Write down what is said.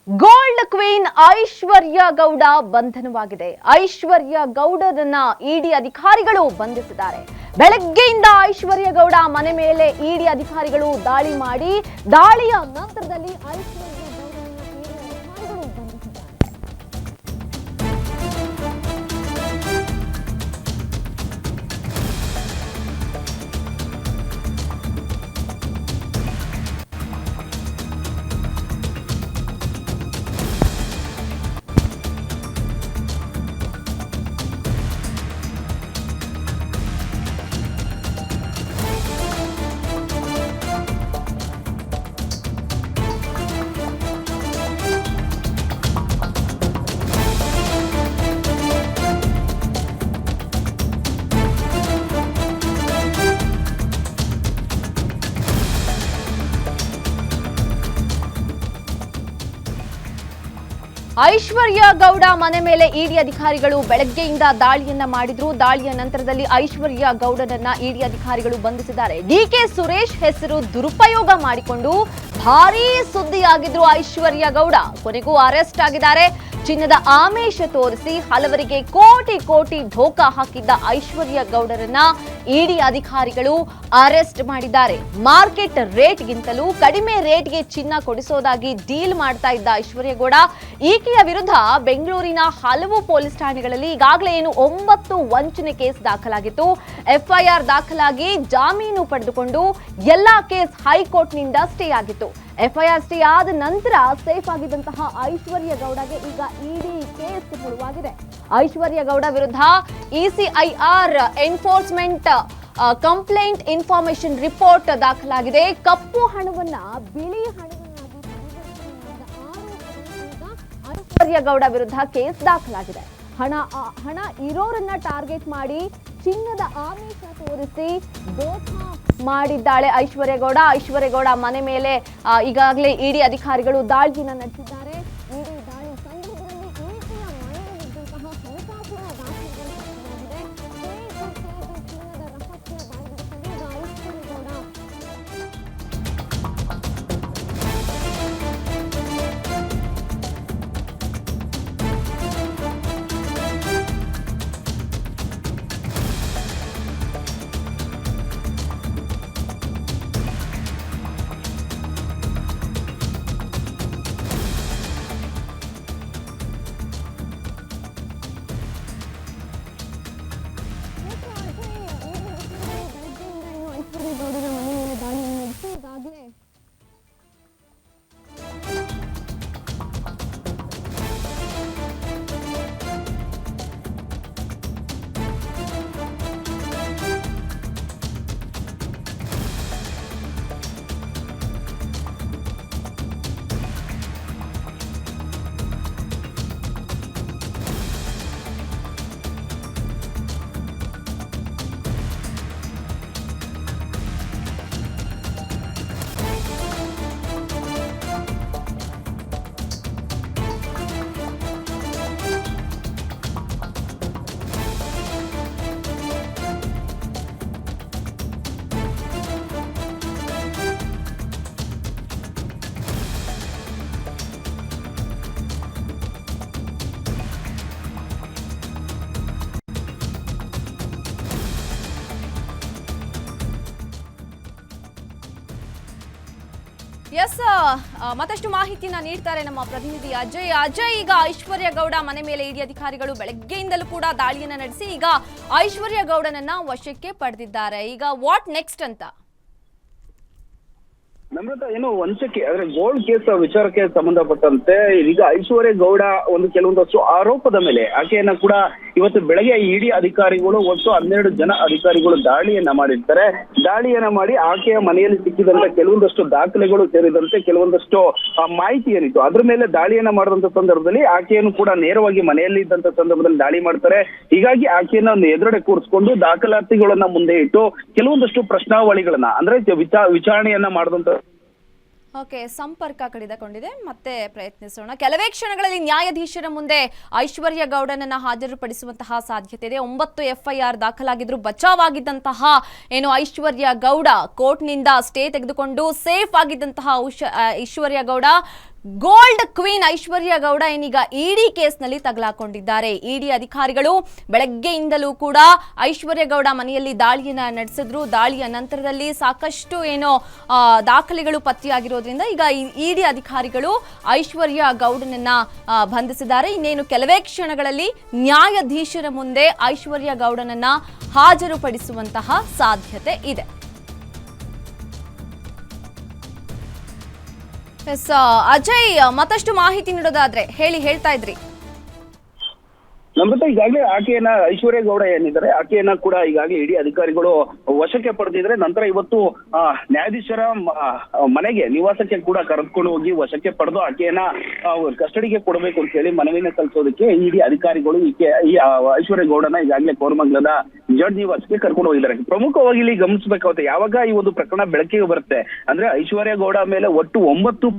Gold queen ಐಶ್ವರ್ಯ ಗೌಡ ಬಂಧನವಾಗಿದೆ. ಐಶ್ವರ್ಯ ಗೌಡರನ್ನ ಇಡಿ ಅಧಿಕಾರಿಗಳು ಬಂಧಿಸಿದ್ದಾರೆ. ಬೆಳಗ್ಗೆಯಿಂದ ಐಶ್ವರ್ಯ ಗೌಡ ಮನೆ ಮೇಲೆ ಇಡಿ ಅಧಿಕಾರಿಗಳು ದಾಳಿ ಮಾಡಿ ದಾಳಿಯ ನಂತರದಲ್ಲಿ ಐಶ್ವರ್ಯ ಐಶ್ವರ್ಯ ಗೌಡ ಮನೆ ಮೇಲೆ ಇಡಿ ಅಧಿಕಾರಿಗಳು ಬೆಳಗ್ಗೆಯಿಂದ ದಾಳಿಯನ್ನ ಮಾಡಿದ್ರು. ದಾಳಿಯ ನಂತರದಲ್ಲಿ ಐಶ್ವರ್ಯ ಗೌಡನನ್ನ ಇಡಿ ಅಧಿಕಾರಿಗಳು ಬಂಧಿಸಿದ್ದಾರೆ. ಡಿಕೆ ಸುರೇಶ್ ಹೆಸರು ದುರುಪಯೋಗ ಮಾಡಿಕೊಂಡು ಭಾರೀ ಸುದ್ದಿಯಾಗಿದ್ರು ಐಶ್ವರ್ಯ ಗೌಡ. ಕೊನೆಗೂ ಅರೆಸ್ಟ್ ಆಗಿದ್ದಾರೆ. ಚಿನ್ನದ ಆಮಿಷ ತೋರಿಸಿ ಹಲವರಿಗೆ ಕೋಟಿ ಕೋಟಿ ಧೋಕಾ ಹಾಕಿದ್ದ ಐಶ್ವರ್ಯ ಗೌಡರನ್ನ ಇಡಿ ಅಧಿಕಾರಿಗಳು ಅರೆಸ್ಟ್ ಮಾಡಿದ್ದಾರೆ. ಮಾರ್ಕೆಟ್ ರೇಟ್ಗಿಂತಲೂ ಕಡಿಮೆ ರೇಟ್ಗೆ ಚಿನ್ನ ಕೊಡಿಸೋದಾಗಿ ಡೀಲ್ ಮಾಡ್ತಾ ಇದ್ದ ಐಶ್ವರ್ಯ ಗೌಡ ಈಕೆಯ ವಿರುದ್ಧ ಬೆಂಗಳೂರಿನ ಹಲವು ಪೊಲೀಸ್ ಠಾಣೆಗಳಲ್ಲಿ ಈಗಾಗಲೇ 9 ವಂಚನೆ ಕೇಸ್ ದಾಖಲಾಗಿತ್ತು. ಎಫ್ಐಆರ್ ದಾಖಲಾಗಿ ಜಾಮೀನು ಪಡೆದುಕೊಂಡು ಎಲ್ಲಾ ಕೇಸ್ ಹೈಕೋರ್ಟ್ನಿಂದ ಸ್ಟೇ ಆಗಿತ್ತು. ಎಫ್ಐಆರ್ ಸ್ಟೇ ಆದ ನಂತರ ಸೇಫ್ ಆಗಿದ್ದಂತಹ ಐಶ್ವರ್ಯ ಗೌಡಗೆ ಈಗ ಇಡಿ ಕೇಸ್ ಮುಳುವಾಗಿದೆ. ಐಶ್ವರ್ಯ ಗೌಡ ವಿರುದ್ಧ ECIR enforcement complaint information report ದಾಖಲಾಗಿದೆ. ಕಪ್ಪು ಹಣವನ್ನ ಬಿಳಿ ಐಶ್ವರ್ಯ ಗೌಡ ವಿರುದ್ಧ ಕೇಸ್ ದಾಖಲಾಗಿದೆ. ಹಣ ಇರೋರನ್ನ ಟಾರ್ಗೆಟ್ ಮಾಡಿ ಚಿನ್ನದ ಆಮಿಷ ತೋರಿಸಿ ದೋಖ ಮಾಡಿದ್ದಾಳೆ ಐಶ್ವರ್ಯ ಗೌಡ. ಐಶ್ವರ್ಯ ಗೌಡ ಮನೆ ಮೇಲೆ ಈಗಾಗಲೇ ಇಡಿ ಅಧಿಕಾರಿಗಳು ದಾಳಿಯನ್ನು ನಡೆಸಿದ್ದಾರೆ. ಇಡಿ ದಾಳಿ ಸಂದರ್ಭದಲ್ಲಿ ಈಕೆಯ ಮನೆಯಲ್ಲಿದ್ದಂತಹ ಹಣಕಾಸಿನ ದಾಖಲೆಗಳು ಪತ್ತೆಯಾಗಿದೆ. ಚಿನ್ನದ ರಹಸ್ಯ ಬಾಯ್ಬಿಡಿಸಲು ಈಗ ಐಶ್ವರ್ಯ ಗೌಡ ಗೌಡರ ಮನೆ ಮೇಲೆ ದಾಳಿಯನ್ನು ನಡೆಸಿ ಈಗಾಗಲೇ ಮತ್ತಷ್ಟು ಮಾಹಿತಿಯನ್ನ ನೀಡ್ತಾರೆ ನಮ್ಮ ಪ್ರತಿನಿಧಿ ಅಜಯ್. ಈಗ ಐಶ್ವರ್ಯ ಗೌಡ ಮನೆ ಮೇಲೆ ಇಡಿ ಅಧಿಕಾರಿಗಳು ಬೆಳಗ್ಗೆಯಿಂದಲೂ ಕೂಡ ದಾಳಿಯನ್ನ ನಡೆಸಿ ಈಗ ಐಶ್ವರ್ಯ ಗೌಡನನ್ನ ವಶಕ್ಕೆ ಪಡೆದಿದ್ದಾರೆ. ಈಗ ವಾಟ್ ನೆಕ್ಸ್ಟ್ ಅಂತ ನಮ್ರತ ಏನು ವಂಚಕ್ಕೆ ಅಂದ್ರೆ ಗೋಲ್ಡ್ ಕೇಸ್ ವಿಚಾರಕ್ಕೆ ಸಂಬಂಧಪಟ್ಟಂತೆ ಈಗ ಐಶ್ವರ್ಯ ಗೌಡ ಒಂದು ಕೆಲವೊಂದಷ್ಟು ಆರೋಪದ ಮೇಲೆ ಆಕೆಯನ್ನ ಕೂಡ ಇವತ್ತು ಬೆಳಗ್ಗೆ ಇಡಿ ಅಧಿಕಾರಿಗಳು ಒಟ್ಟು 12 ಜನ ಅಧಿಕಾರಿಗಳು ದಾಳಿಯನ್ನ ಮಾಡಿರ್ತಾರೆ. ದಾಳಿಯನ್ನ ಮಾಡಿ ಆಕೆಯ ಮನೆಯಲ್ಲಿ ಸಿಕ್ಕಿದಂತ ಕೆಲವೊಂದಷ್ಟು ದಾಖಲೆಗಳು ಸೇರಿದಂತೆ ಕೆಲವೊಂದಷ್ಟು ಮಾಹಿತಿ ಏನಿತ್ತು ಅದ್ರ ಮೇಲೆ ದಾಳಿಯನ್ನ ಮಾಡಿದಂತ ಸಂದರ್ಭದಲ್ಲಿ ಆಕೆಯನ್ನು ಕೂಡ ನೇರವಾಗಿ ಮನೆಯಲ್ಲಿ ಇದ್ದಂತ ಸಂದರ್ಭದಲ್ಲಿ ದಾಳಿ ಮಾಡ್ತಾರೆ. ಹೀಗಾಗಿ ಆಕೆಯನ್ನ ಒಂದು ಎದುರುಗಡೆ ಕೂರಿಸ್ಕೊಂಡು ದಾಖಲಾತಿಗಳನ್ನ ಮುಂದೆ ಇಟ್ಟು ಕೆಲವೊಂದಷ್ಟು ಪ್ರಶ್ನಾವಳಿಗಳನ್ನ ಅಂದ್ರೆ ವಿಚಾರಣೆಯನ್ನ ಮಾಡಿದಂತ ಓಕೆ, ಸಂಪರ್ಕ ಕಡಿದುಕೊಂಡಿದೆ. ಮತ್ತೆ ಪ್ರಯತ್ನಿಸೋಣ. ಕೆಲವೇ ಕ್ಷಣಗಳಲ್ಲಿ ನ್ಯಾಯಾಧೀಶರ ಮುಂದೆ ಐಶ್ವರ್ಯ ಗೌಡನನ್ನ ಹಾಜರುಪಡಿಸುವಂತಹ ಸಾಧ್ಯತೆ ಇದೆ. 9 ಎಫ್ಐಆರ್ ದಾಖಲಾಗಿದ್ರು ಬಚಾವಾಗಿದ್ದಂತಹ ಏನು ಐಶ್ವರ್ಯ ಗೌಡ ಕೋರ್ಟ್ನಿಂದ ಸ್ಟೇ ತೆಗೆದುಕೊಂಡು ಸೇಫ್ ಆಗಿದ್ದಂತಹ ಐಶ್ವರ್ಯ ಗೌಡ ಗೋಲ್ಡ್ ಕ್ವೀನ್ ಐಶ್ವರ್ಯ ಗೌಡ ಏನೀಗ ಇಡಿ ಕೇಸ್ನಲ್ಲಿ ತಗಲಾಕೊಂಡಿದ್ದಾರೆ. ಇಡಿ ಅಧಿಕಾರಿಗಳು ಬೆಳಗ್ಗೆಯಿಂದಲೂ ಕೂಡ ಐಶ್ವರ್ಯ ಗೌಡ ಮನೆಯಲ್ಲಿ ದಾಳಿಯನ್ನ ನಡೆಸಿದ್ರು. ದಾಳಿಯ ನಂತರದಲ್ಲಿ ಸಾಕಷ್ಟು ದಾಖಲೆಗಳು ಪತ್ತೆಯಾಗಿರೋದ್ರಿಂದ ಈಗ ಇಡಿ ಅಧಿಕಾರಿಗಳು ಐಶ್ವರ್ಯ ಗೌಡನನ್ನ ಬಂಧಿಸಿದ್ದಾರೆ. ಇನ್ನೇನು ಕೆಲವೇ ಕ್ಷಣಗಳಲ್ಲಿ ನ್ಯಾಯಾಧೀಶರ ಮುಂದೆ ಐಶ್ವರ್ಯ ಗೌಡನನ್ನ ಹಾಜರುಪಡಿಸುವಂತಹ ಸಾಧ್ಯತೆ ಇದೆ. ಅಜಯ್, ಮತ್ತಷ್ಟು ಮಾಹಿತಿ ನೀಡೋದಾದ್ರೆ ಹೇಳ್ತಾ ಇದ್ರಿ. ನಮ್ರತ ಈಗಾಗಲೇ ಆಕೆಯನ್ನ ಐಶ್ವರ್ಯ ಗೌಡ ಏನಿದ್ದಾರೆ ಆಕೆಯನ್ನ ಕೂಡ ಈಗಾಗಲೇ ಇಡಿ ಅಧಿಕಾರಿಗಳು ವಶಕ್ಕೆ ಪಡೆದಿದ್ರೆ ನಂತರ ಇವತ್ತು ನ್ಯಾಯಾಧೀಶರ ಮನೆಗೆ ನಿವಾಸಕ್ಕೆ ಕೂಡ ಕರೆದುಕೊಂಡು ಹೋಗಿ ವಶಕ್ಕೆ ಪಡೆದು ಆಕೆಯನ್ನ ಕಸ್ಟಡಿಗೆ ಕೊಡಬೇಕು ಅಂತ ಹೇಳಿ ಮನವಿನ ಸಲ್ಲಿಸೋದಕ್ಕೆ ಇಡಿ ಅಧಿಕಾರಿಗಳು ಈ ಐಶ್ವರ್ಯ ಗೌಡನ ಈಗಾಗಲೇ ಕೋರಮಂಗಲದ ಜಡ್ ನಿವಾಸಕ್ಕೆ ಕರ್ಕೊಂಡು ಹೋಗಿದ್ದಾರೆ. ಪ್ರಮುಖವಾಗಿ ಇಲ್ಲಿ ಗಮನಿಸಬೇಕಾಗುತ್ತೆ, ಯಾವಾಗ ಈ ಒಂದು ಪ್ರಕರಣ ಬೆಳಕಿಗೆ ಬರುತ್ತೆ ಅಂದ್ರೆ ಐಶ್ವರ್ಯ ಗೌಡ ಮೇಲೆ ಒಟ್ಟು 9